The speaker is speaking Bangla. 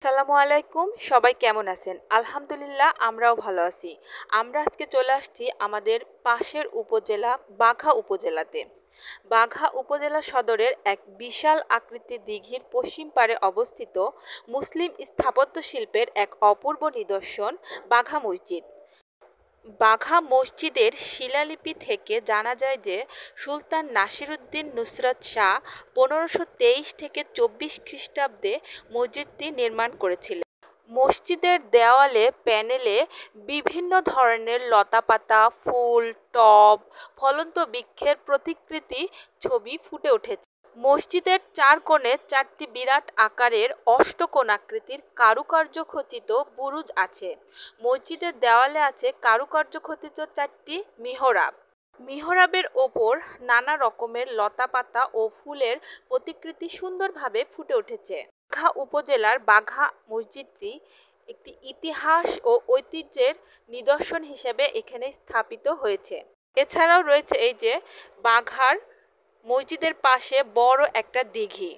আসসালামু আলাইকুম, সবাই কেমন আছেন? আলহামদুলিল্লাহ, আমরাও ভালো আছি। আমরা আজকে চলে আসছি আমাদের পাশের উপজেলা বাঘা উপজেলাতে। বাঘা উপজেলা সদরের এক বিশাল আকৃতির দিঘির পশ্চিম পাড়ে অবস্থিত মুসলিম স্থাপত্য শিল্পের এক অপূর্ব নিদর্শন বাঘা মসজিদ। বাঘা মসজিদের শিলালিপি থেকে জানা যায় যে সুলতান নাসিরউদ্দিন নুসরত শাহ 1523 থেকে 24 খ্রিস্টাব্দে মসজিদটি নির্মাণ করেছিলেন। মসজিদের দেওয়ালে প্যানেলে বিভিন্ন ধরনের লতাপাতা, ফুল, টব, ফলন্ত বৃক্ষের প্রতিকৃতি ছবি ফুটে উঠেছে। মসজিদের চার কোণে চারটি বিরাট আকারের অষ্টকোণাকৃতির কারুকার্য খচিত বুরুজ আছে। মসজিদের দেওয়ালে আছে কারুকার্য খচিত চারটি মিহরাব। মিহরাবের ওপর নানা রকমের লতাপাতা ও ফুলের প্রতিকৃতি সুন্দরভাবে ফুটে উঠেছে। বাঘা উপজেলার বাঘা মসজিদটি একটি ইতিহাস ও ঐতিহ্যের নিদর্শন হিসেবে এখানে স্থাপিত হয়েছে। এছাড়াও রয়েছে এই যে বাঘার মসজিদের পাশে বড় একটা দিঘি।